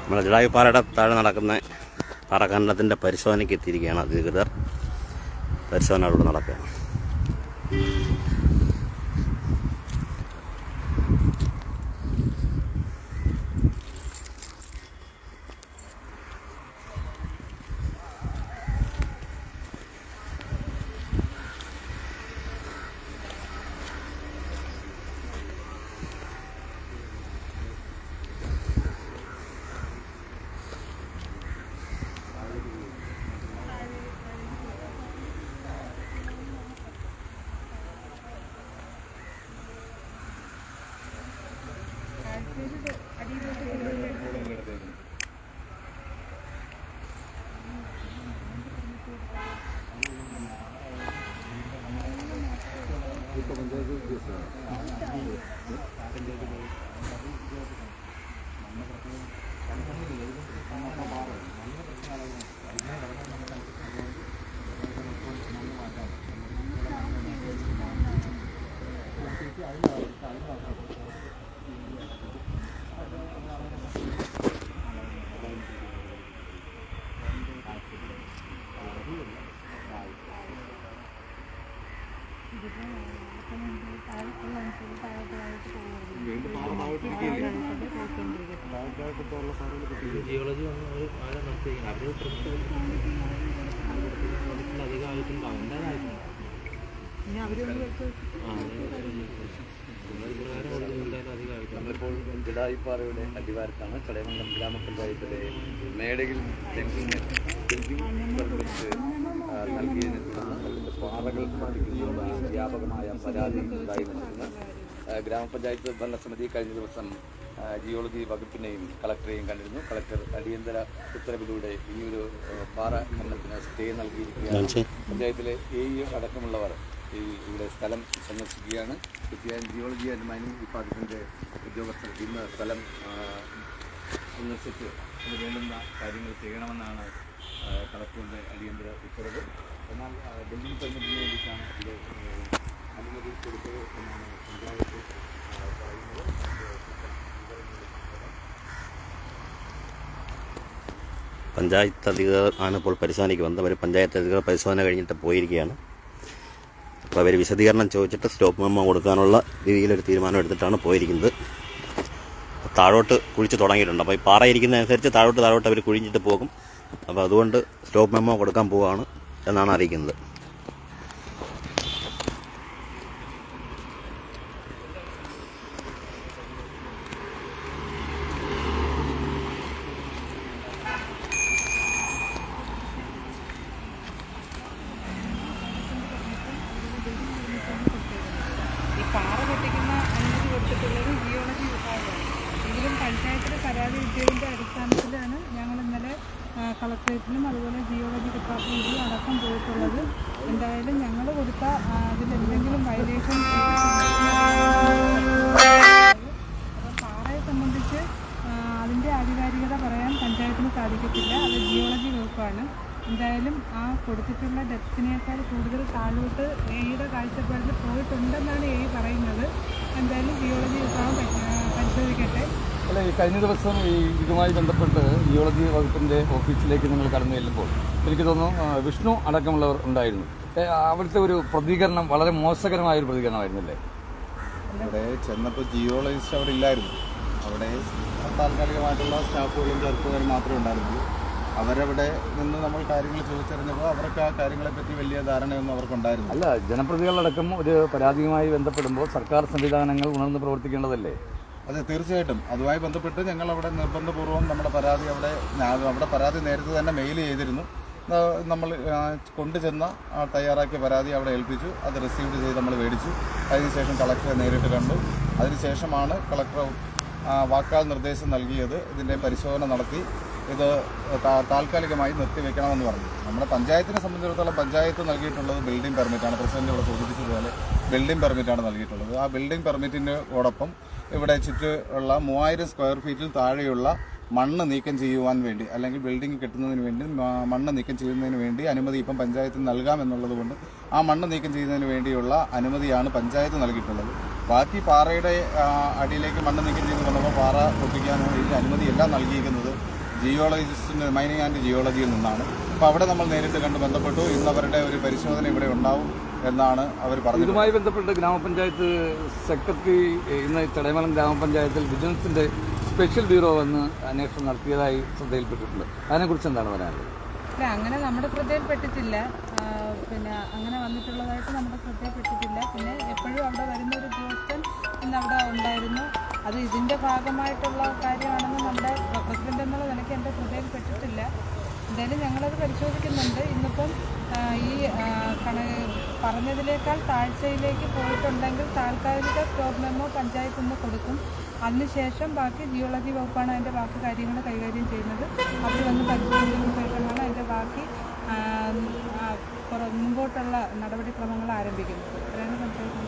നമ്മുടെ ജടായുപ്പാറയുടെ താഴെ നടക്കുന്ന പാറഖനനത്തിൻ്റെ പരിശോധനയ്ക്ക് എത്തിയിരിക്കുകയാണ് അധികൃതർ. പരിശോധന അവിടെ നടക്കുകയാണ്. ജിയോളജി വന്ന് ആഴ നടത്തിയിരിക്കുന്നത് അവർ അധികമായിട്ടുണ്ടാവും. എന്തായാലും നമ്മളിപ്പോൾ ജടായുപ്പാറയുടെ അടിവാരത്താണ്. ചടയമംഗലം ഗ്രാമപഞ്ചായത്തിലെ മേടയിൽ പെർമിറ്റ് നൽകിയതിനെ തുടർന്ന് പാറകൾ പൊട്ടിക്കുന്നതിനുള്ള വ്യാപകമായ പരാതി ഉണ്ടായി നിൽക്കുന്ന ഗ്രാമപഞ്ചായത്ത് ഭരണസമിതി കഴിഞ്ഞ ദിവസം ജിയോളജി വകുപ്പിനെയും കളക്ടറെയും കണ്ടിരുന്നു. കളക്ടർ അടിയന്തര ഉത്തരവിലൂടെ ഈ ഒരു പാറ ഖനനത്തിന് സ്റ്റേ നൽകിയിരിക്കുകയാണ്. പഞ്ചായത്തിലെ AE അടക്കമുള്ളവർ ഇവിടെ സ്ഥലം സന്ദർശിക്കുകയാണ്. തീർച്ചയായും ജിയോളജി ആൻഡ് മൈനിങ് ഡിപ്പാർട്ട്മെൻറ്റ് ഉദ്യോഗസ്ഥർ ഇന്ന് സ്ഥലം സന്ദർശിച്ച് വേണ്ടുന്ന കാര്യങ്ങൾ ചെയ്യണമെന്നാണ് കളക്ടറുടെ അടിയന്തര ഉത്തരവ്. എന്നാൽ ബിൽഡിംഗ് പെർമിറ്റിന് വേണ്ടിയിട്ടാണ് ഇത് അനുമതി കൊടുത്തത് എന്നാണ് പഞ്ചായത്ത് പറയുന്നത്. പഞ്ചായത്ത് അധികൃതർ ആണ് ഇപ്പോൾ പരിശോധനയ്ക്ക് വന്നത്. അവർ പഞ്ചായത്ത് അധികൃതർ പരിശോധന കഴിഞ്ഞിട്ട് പോയിരിക്കുകയാണ്. അപ്പോൾ അവർ വിശദീകരണം ചോദിച്ചിട്ട് സ്റ്റോപ്പ് മെമ്മോ കൊടുക്കാനുള്ള രീതിയിലൊരു തീരുമാനം എടുത്തിട്ടാണ് പോയിരിക്കുന്നത്. താഴോട്ട് കുഴിച്ച് തുടങ്ങിയിട്ടുണ്ട്. അപ്പോൾ ഈ പാറ ഇരിക്കുന്നതനുസരിച്ച് താഴോട്ട് അവർ കുഴിഞ്ഞിട്ട് പോകും. അപ്പോൾ അതുകൊണ്ട് സ്റ്റോപ്പ് മെമ്മോ കൊടുക്കാൻ പോവുകയാണ് എന്നാണ് അറിയിക്കുന്നത്. പാറ പൊട്ടിക്കുന്ന അനുമതി കൊടുത്തിട്ടുള്ളത് ജിയോളജി വിഭാഗമാണ്. എങ്കിലും പഞ്ചായത്തിലെ പരാതി കിട്ടിയതിൻ്റെ അടിസ്ഥാനത്തിലാണ് ഞങ്ങൾ ഇന്നലെ കളക്ടറേറ്റിലും അതുപോലെ ജിയോളജി ഡിപ്പാർട്ട്മെൻറ്റിലും അടക്കം പോയിട്ടുള്ളത്. എന്തായാലും ഞങ്ങൾ കൊടുത്ത അതിലെന്തെങ്കിലും വയലേഷൻ അപ്പോൾ പാറയെ സംബന്ധിച്ച് അതിൻ്റെ ആധികാരികത പറയാൻ പഞ്ചായത്തിന് സാധിക്കത്തില്ല. അത് ജിയോളജി വകുപ്പാണ്. എന്തായാലും ആ കൊടുത്തിട്ടുള്ള ഡെപ്തിനേക്കാൾ കൂടുതൽ താഴോട്ട് AEയുടെ കാഴ്ചപ്പാടിൽ പോയിട്ടുണ്ടെന്നാണ് AE പറയുന്നത്. എന്തായാലും ജിയോളജി വിഭാഗം പരിശോധിക്കട്ടെ. അല്ല, ഈ കഴിഞ്ഞ ദിവസം ഇതുമായി ബന്ധപ്പെട്ട് ജിയോളജി വകുപ്പിൻ്റെ ഓഫീസിലേക്ക് നിങ്ങൾ കടന്നു ചെല്ലുമ്പോൾ എനിക്ക് തോന്നുന്നു വിഷ്ണു അടക്കമുള്ളവർ ഉണ്ടായിരുന്നു. അവിടുത്തെ ഒരു പ്രതികരണം വളരെ മോശകരമായൊരു പ്രതികരണമായിരുന്നല്ലേ? അവിടെ ചെന്നപ്പോൾ ജിയോളജിസ്റ്റ് അവിടെ ഇല്ലായിരുന്നു. അവിടെ താൽക്കാലികമായിട്ടുള്ള സ്റ്റാഫുകളും ചെറുപ്പക്കാരും മാത്രമേ ഉണ്ടായിരുന്നുള്ളൂ. അവരവിടെ നിന്ന് നമ്മൾ കാര്യങ്ങൾ ചോദിച്ചറിഞ്ഞപ്പോൾ അവർക്ക് ആ കാര്യങ്ങളെപ്പറ്റി വലിയ ധാരണയൊന്നും അവർക്കുണ്ടായിരുന്നു. അല്ല, ജനപ്രതിനിധികളടക്കം ഒരു പരാതിയുമായി ബന്ധപ്പെടുമ്പോൾ സർക്കാർ സംവിധാനങ്ങൾ ഉണർന്ന് പ്രവർത്തിക്കേണ്ടതല്ലേ? അതെ, തീർച്ചയായിട്ടും. അതുമായി ബന്ധപ്പെട്ട് ഞങ്ങൾ അവിടെ നിർബന്ധപൂർവ്വം നമ്മുടെ പരാതി അവിടെ പരാതി നേരത്തെ തന്നെ മെയിൽ ചെയ്തിരുന്നു. നമ്മൾ കൊണ്ടുചെന്ന തയ്യാറാക്കിയ പരാതി അവിടെ ഏൽപ്പിച്ചു. അത് റിസീവ് ചെയ്ത് നമ്മൾ മേടിച്ചു. അതിനുശേഷം കളക്ടറെ നേരിട്ട് കണ്ടു. അതിനുശേഷമാണ് കളക്ടർ വാക്കാൽ നിർദ്ദേശം നൽകിയത്. ഇതിൻ്റെ പരിശോധന നടത്തി ഇത് താൽക്കാലികമായി നിർത്തിവെക്കണമെന്ന് പറഞ്ഞു. നമ്മുടെ പഞ്ചായത്തിനെ സംബന്ധിച്ചിടത്തോളം പഞ്ചായത്ത് നൽകിയിട്ടുള്ളത് ബിൽഡിംഗ് പെർമിറ്റാണ്. പ്രസിഡന്റ് ഇവിടെ സൂചിപ്പിച്ചതുപോലെ ബിൽഡിംഗ് പെർമിറ്റാണ് നൽകിയിട്ടുള്ളത്. ആ ബിൽഡിംഗ് പെർമിറ്റിനോടൊപ്പം ഇവിടെ ചുറ്റുമുള്ള 3000 സ്ക്വയർ ഫീറ്റിൽ താഴെയുള്ള മണ്ണ് നീക്കം ചെയ്യുവാൻ വേണ്ടി, അല്ലെങ്കിൽ ബിൽഡിംഗ് കെട്ടുന്നതിന് വേണ്ടി മണ്ണ് നീക്കം ചെയ്യുന്നതിന് വേണ്ടി അനുമതി ഇപ്പം പഞ്ചായത്തിന് നൽകാമെന്നുള്ളത് കൊണ്ട് ആ മണ്ണ് നീക്കം ചെയ്യുന്നതിന് വേണ്ടിയുള്ള അനുമതിയാണ് പഞ്ചായത്ത് നൽകിയിട്ടുള്ളത്. ബാക്കി പാറയുടെ അടിയിലേക്ക് മണ്ണ് നീക്കം ചെയ്ത് വന്നപ്പോൾ പാറ പൊട്ടിക്കാനോ ഇതിൻ്റെ അനുമതിയെല്ലാം നൽകിയിരിക്കുന്നത് ജിയോളജിസ്റ്റിൻ്റെ മൈനിങ് ആൻഡ് ജിയോളജിയിൽ നിന്നാണ്. അപ്പോൾ അവിടെ നമ്മൾ നേരിട്ട് കണ്ട് ബന്ധപ്പെട്ടു. ഇന്ന് അവരുടെ ഒരു പരിശോധന ഇവിടെ ഉണ്ടാവും എന്നാണ് അവർ പറഞ്ഞത്. ഇതുമായി ബന്ധപ്പെട്ട് ഗ്രാമപഞ്ചായത്ത് സെക്രട്ടറി ഇന്ന് ചടയമംഗലം ഗ്രാമപഞ്ചായത്തിൽ വിജിലൻസിൻ്റെ സ്പെഷ്യൽ ബ്യൂറോ വന്ന് അന്വേഷണം നടത്തിയതായി ശ്രദ്ധയിൽപ്പെട്ടിട്ടുണ്ട്. അതിനെക്കുറിച്ച് എന്താണ് പറയാനുള്ളത്? അല്ല, അങ്ങനെ നമ്മുടെ ശ്രദ്ധയിൽപ്പെട്ടിട്ടില്ല. പിന്നെ അങ്ങനെ വന്നിട്ടുള്ളതായിട്ട് നമ്മുടെ ശ്രദ്ധയിൽപ്പെട്ടിട്ടില്ല. പിന്നെ എപ്പോഴും അവിടെ വരുന്ന ഒരു ഉദ്യോഗസ്ഥൻ ഇന്ന് അവിടെ ഉണ്ടായിരുന്നു. അത് ഇതിൻ്റെ ഭാഗമായിട്ടുള്ള കാര്യമാണെന്ന് നമ്മുടെ പ്രസിഡന്റ് എന്നുള്ള നിലയ്ക്ക് എൻ്റെ ശ്രദ്ധയിൽപ്പെട്ടിട്ടില്ല. എന്തായാലും ഞങ്ങളത് പരിശോധിക്കുന്നുണ്ട്. ഇന്നിപ്പം ഈ പറഞ്ഞതിനേക്കാൾ താഴ്ചയിലേക്ക് പോയിട്ടുണ്ടെങ്കിൽ താൽക്കാലിക സ്റ്റോപ്പ് മെമ്മോ പഞ്ചായത്ത് നിന്ന് കൊടുക്കും. അതിനുശേഷം ബാക്കി ജിയോളജി വകുപ്പാണ് അതിൻ്റെ ബാക്കി കാര്യങ്ങൾ കൈകാര്യം ചെയ്യുന്നത്. അവർ വന്ന് പരിശോധിച്ചതിന് ശേഷമാണ് അതിൻ്റെ ബാക്കി മുമ്പോട്ടുള്ള നടപടിക്രമങ്ങൾ ആരംഭിക്കുന്നത്. അത്രയാണ് പഞ്ചായത്ത്.